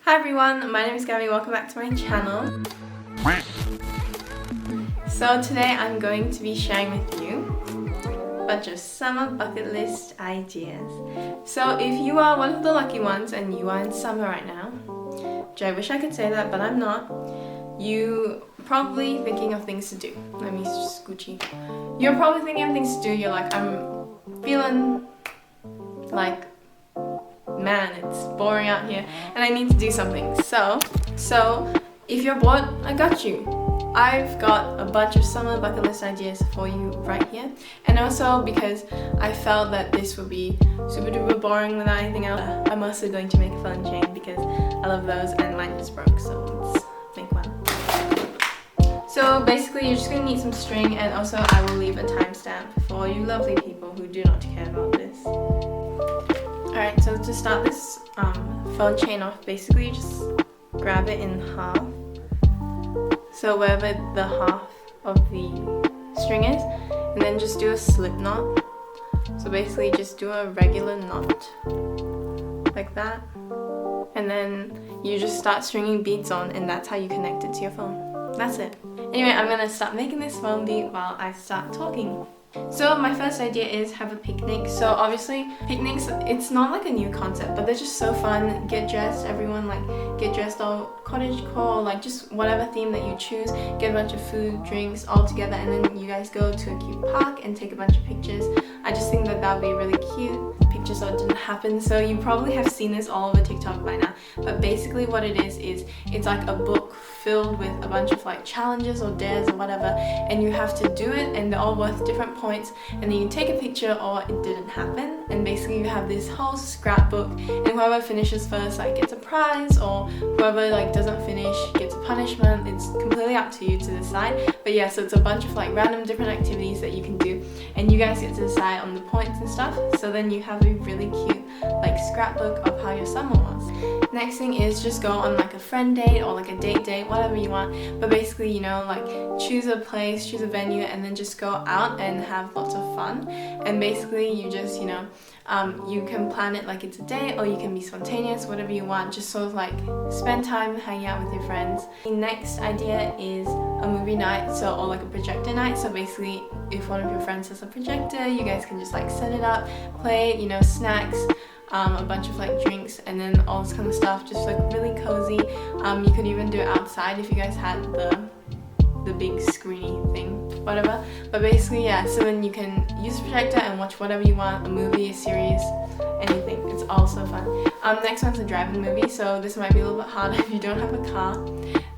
Hi everyone, my name is Gabby, welcome back to my channel. So today I'm going to be sharing with you a bunch of summer bucket list ideas. So if you are one of the lucky ones and you are in summer right now, which I wish I could say that, but I'm not, you probably thinking of things to do. Let me scooch you. You're probably thinking of things to do. You're like, I'm feeling like, man, it's boring out here and I need to do something. So if you're bored, I got you. I've got a bunch of summer bucket list ideas for you right here. And also because I felt that this would be super duper boring without anything else, I'm also going to make a fun chain because I love those and mine just broke, so let's make one. So basically you're just going to need some string, and also I will leave a timestamp for you lovely people who do not care about this. Alright, so to start this phone chain off, basically you just grab it in half. So wherever the half of the string is, and then just do a slip knot. So basically just do a regular knot, like that. And then you just start stringing beads on, and that's how you connect it to your phone. That's it. Anyway, I'm gonna start making this phone beat while I start talking. So my first idea is have a picnic. So obviously picnics, it's not like a new concept, but they're just so fun. Get dressed, everyone like get dressed all cottagecore, like just whatever theme that you choose. Get a bunch of food, drinks all together, and then you guys go to a cute park and take a bunch of pictures. I just think that that would be really cute. Pictures that didn't happen, so you probably have seen this all over TikTok by now. But basically what it is it's like a book filled with a bunch of like challenges or dares or whatever, and you have to do it, and they're all worth different points, and then you take a picture or it didn't happen, and basically you have this whole scrapbook, and whoever finishes first like gets a prize, or whoever like doesn't finish gets a punishment. It's completely up to you to decide. But yeah, so it's a bunch of like random different activities that you can do, and you guys get to decide on the points and stuff. So then you have a really cute like scrapbook of how your summer was. Next thing is just go on like a friend date or like a date, whatever you want, but basically, you know, like choose a place, choose a venue, and then just go out and have lots of fun. And basically you just, you know, you can plan it like it's a date, or you can be spontaneous, whatever you want, just sort of like spend time hanging out with your friends. The next idea is a movie night, so, or like a projector night. So basically if one of your friends has a projector, you guys can just like set it up, play, you know, snacks, a bunch of like drinks, and then all this kind of stuff, just like really cozy. You could even do it outside if you guys had the big screeny thing, whatever. But basically, yeah, so then you can use a projector and watch whatever you want, a movie, a series, anything. It's all so fun. Next one's a driving movie, so this might be a little bit harder if you don't have a car,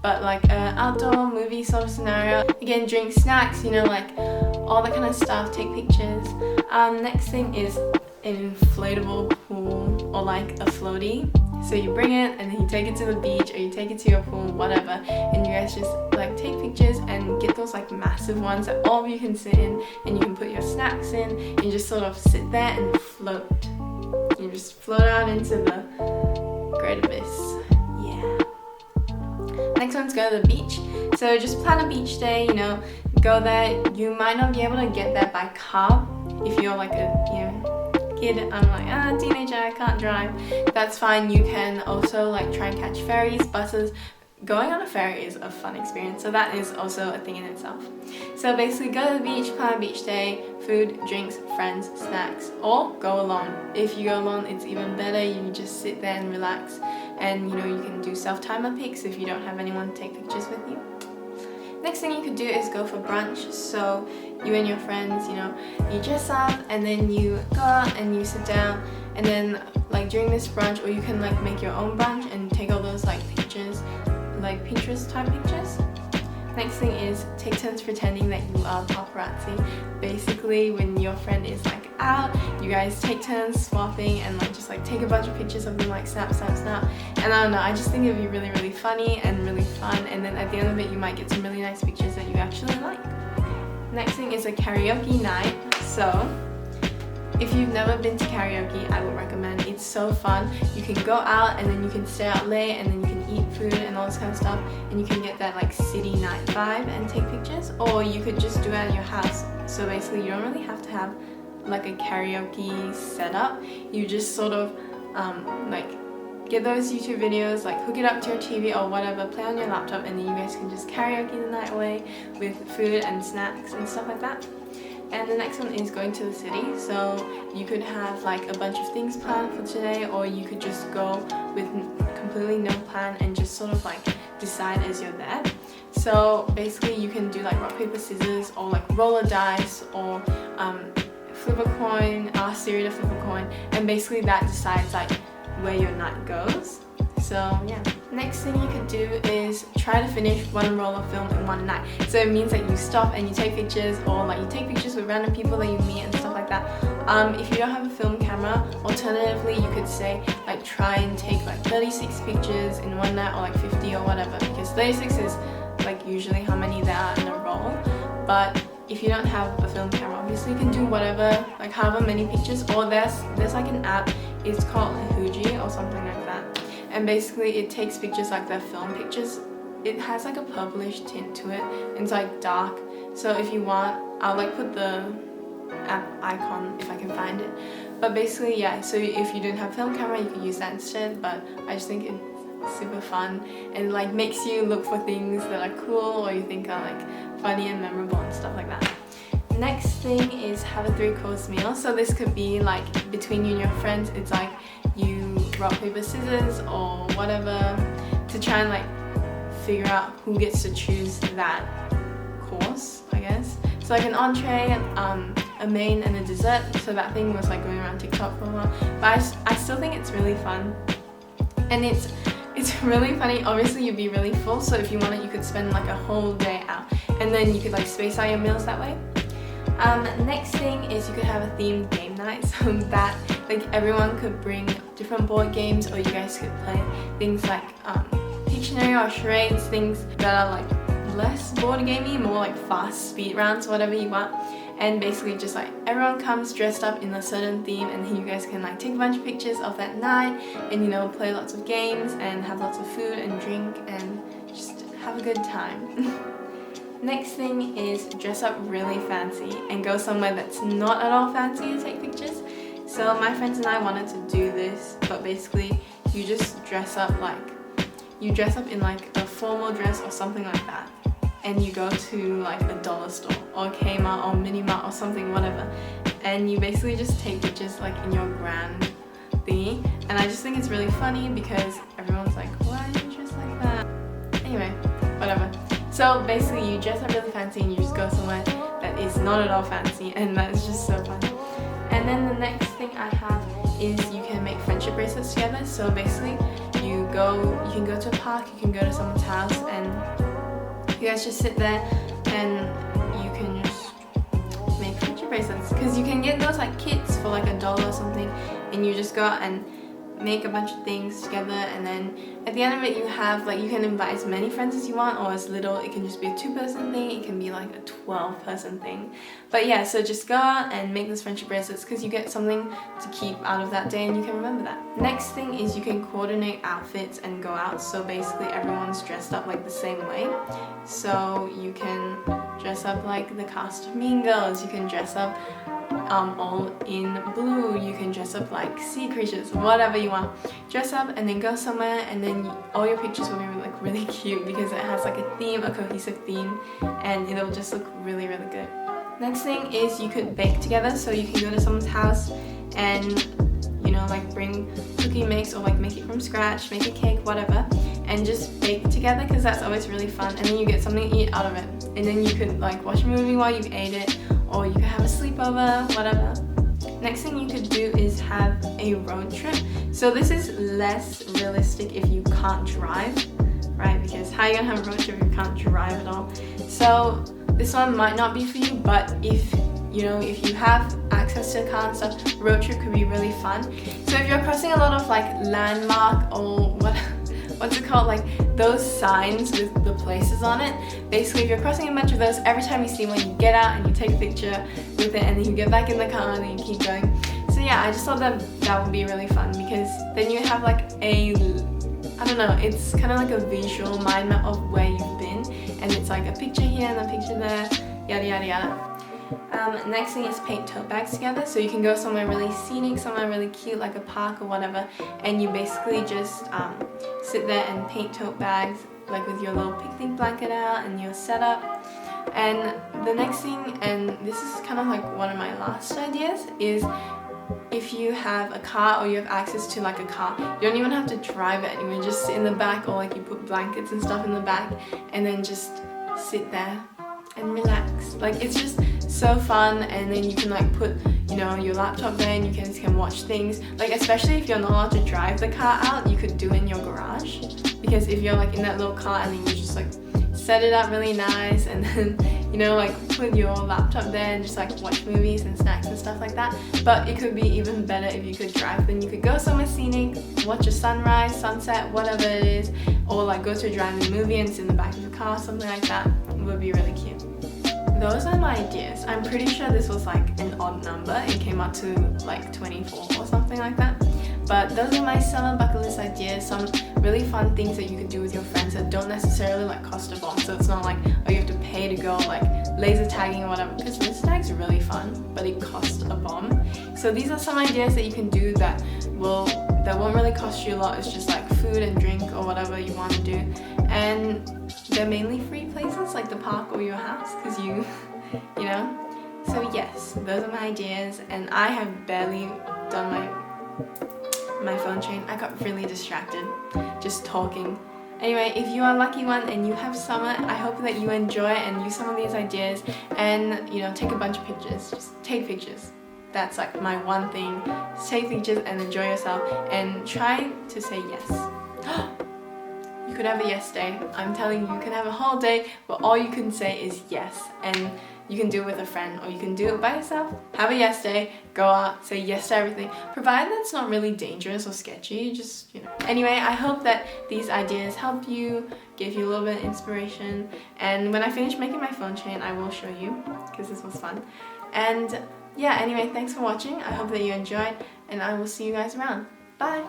but like an outdoor movie sort of scenario. Again, drink, snacks, you know, like all that kind of stuff, take pictures. Next thing is an inflatable pool or like a floaty. So you bring it and then you take it to the beach, or you take it to your pool, whatever, and you guys just like take pictures and get those like massive ones that all of you can sit in, and you can put your snacks in, and you just sort of sit there and float. You just float out into the great abyss. Yeah. Next one's go to the beach. So just plan a beach day, you know, go there. You might not be able to get there by car if you're like a, you know, kid. I'm like, teenager, I can't drive. That's fine. You can also like try and catch ferries, buses. Going on a ferry is a fun experience, so that is also a thing in itself. So basically go to the beach, plan a beach day, food, drinks, friends, snacks, or go alone. If you go alone, it's even better. You just sit there and relax, and you know, you can do self-timer pics if you don't have anyone to take pictures with you. Next thing you could do is go for brunch. So you and your friends, you know, you dress up and then you go out and you sit down, and then like during this brunch, or you can like make your own brunch and take all those like pictures, like Pinterest type pictures. Next thing is take turns pretending that you are paparazzi. Basically when your friend is like out, you guys take turns swapping and like just like take a bunch of pictures of them, like snap, snap, snap. And I don't know, I just think it would be really, really funny and really fun, and then at the end of it you might get some really nice pictures that you actually like. Next thing is a karaoke night. So if you've never been to karaoke, I would recommend. It's so fun. You can go out and then you can stay out late, and then you can eat food and all this kind of stuff, and you can get that like city night vibe and take pictures. Or you could just do it at your house. So basically you don't really have to have like a karaoke setup. You just sort of like get those YouTube videos, like hook it up to your TV or whatever, play on your laptop, and then you guys can just karaoke the night away with food and snacks and stuff like that. And the next one is going to the city. So you could have like a bunch of things planned for today, or you could just go with completely no plan and just sort of like decide as you're there. So basically you can do like rock, paper, scissors, or like roll a dice, or flip a coin, ask Siri to flip a coin, and basically that decides like where your night goes. So yeah. Next thing you could do is try to finish one roll of film in one night. So it means that you stop and you take pictures, or like you take pictures with random people that you meet and stuff like that. If you don't have a film camera, alternatively you could say like try and take like 36 pictures in one night, or like 50 or whatever, because 36 is like usually how many there are in a roll. But if you don't have a film camera, obviously you can do whatever, like however many pictures, or there's like an app, it's called Fuji or something like that. And basically it takes pictures like they're film pictures. It has like a purplish tint to it. It's like dark. So if you want, I'll like put the app icon if I can find it. But basically, yeah, so if you didn't have film camera, you could use that instead. But I just think it's super fun, and like makes you look for things that are cool or you think are like funny and memorable and stuff like that. Next thing is have a 3-course meal. So this could be like between you and your friends. It's like you rock, paper, scissors or whatever to try and like figure out who gets to choose that course, I guess. So like an entree, a main and a dessert. So that thing was like going around TikTok for a while, but I still think it's really fun, and it's really funny. Obviously you'd be really full, so if you wanted you could spend like a whole day out, and then you could like space out your meals that way. Next thing is you could have a themed game night, so that like everyone could bring different board games, or you guys could play things like Pictionary or charades, things that are like less board gamey, more like fast speed rounds, whatever you want. And basically just like everyone comes dressed up in a certain theme, and then you guys can like take a bunch of pictures of that night, and you know, play lots of games and have lots of food and drink and just have a good time. Next thing is dress up really fancy and go somewhere that's not at all fancy to take pictures. So my friends and I wanted to do this, but basically you just dress up in like a formal dress or something like that, and you go to like a dollar store or Kmart or Mini Mart or something, whatever, and you basically just take pictures like in your grand thingy. And I just think it's really funny because everyone's like, why are you dressed like that? Anyway, whatever. So basically you dress up really fancy and you just go somewhere that is not at all fancy, and that is just so fun. And then the next thing I have is you can make friendship bracelets together. So basically you can go to a park, you can go to someone's house, and you guys just sit there and you can just make friendship bracelets, because you can get those like kits for like $1 or something, and you just go out and make a bunch of things together, and then at the end of it you have like, you can invite as many friends as you want, or as little. It can just be a 2-person thing, it can be like a 12-person thing. But yeah, so just go out and make those friendship bracelets, because you get something to keep out of that day and you can remember that. Next thing is you can coordinate outfits and go out. So basically everyone's dressed up like the same way. So you can dress up like the cast of Mean Girls, you can dress up all in blue, you can dress up like sea creatures, whatever you want. Dress up and then go somewhere, and then all your pictures will be like really cute because it has like a theme, a cohesive theme, and it'll just look really, really good. Next thing is you could bake together. So you can go to someone's house and, you know, like bring cookie mix, or like make it from scratch, make a cake, whatever, and just bake together, because that's always really fun, and then you get something to eat out of it. And then you could like watch a movie while you ate it, or you could have a sleepover, whatever. Next thing you could do is have a road trip. So this is less realistic if you can't drive, right? Because how are you gonna have a road trip if you can't drive at all? So this one might not be for you, but if you have access to a car and stuff, road trip could be really fun. So if you're crossing a lot of like landmark, or what's it called, like those signs with the places on it. Basically if you're crossing a bunch of those, every time you see one you get out and you take a picture with it, and then you get back in the car and then you keep going. So yeah, I just thought that would be really fun, because then you have like I don't know, it's kind of like a visual mind map of where you've been, and it's like a picture here and a picture there, yada yada yada. Next thing is paint tote bags together. So you can go somewhere really scenic, somewhere really cute like a park or whatever, and you basically just sit there and paint tote bags like with your little picnic blanket out and your setup. And the next thing, and this is kind of like one of my last ideas, is if you have a car or you have access to like a car, you don't even have to drive it anywhere, just sit in the back, or like you put blankets and stuff in the back and then just sit there and relax. Like it's just so fun, and then you can like put, you know, your laptop there and you can watch things. Like especially if you're not allowed to drive the car out, you could do it in your garage, because if you're like in that little car and then you just like set it up really nice and then, you know, like put your laptop there and just like watch movies and snacks and stuff like that. But it could be even better if you could drive. Then you could go somewhere scenic, watch a sunrise, sunset, whatever it is, or like go to a drive-in movie and sit in the back of the car, something like that. It would be really cute. Those are my ideas. I'm pretty sure this was like an odd number. It came out to like 24 or something like that. But those are my summer bucket list ideas, some really fun things that you could do with your friends that don't necessarily like cost a bomb. So it's not like, oh, you have to pay to go like laser tagging or whatever, because laser tag's really fun, but it costs a bomb. So these are some ideas that you can do that won't really cost you a lot. It's just like food and drink or whatever you want to do. And they're mainly free places like the park or your house, because you know. So yes, those are my ideas, and I have barely done my phone chain. I got really distracted just talking. Anyway, if you are a lucky one and you have summer, I hope that you enjoy and use some of these ideas, and you know, take a bunch of pictures. Just take pictures. That's like my one thing. Just take pictures and enjoy yourself, and try to say yes. You could have a yes day. I'm telling you, you can have a whole day where all you can say is yes, and you can do it with a friend or you can do it by yourself. Have a yes day, go out, say yes to everything, provided that's not really dangerous or sketchy, just, you know. Anyway, I hope that these ideas help you, give you a little bit of inspiration, and when I finish making my phone chain, I will show you, because this was fun. And yeah, anyway, thanks for watching. I hope that you enjoyed, and I will see you guys around. Bye!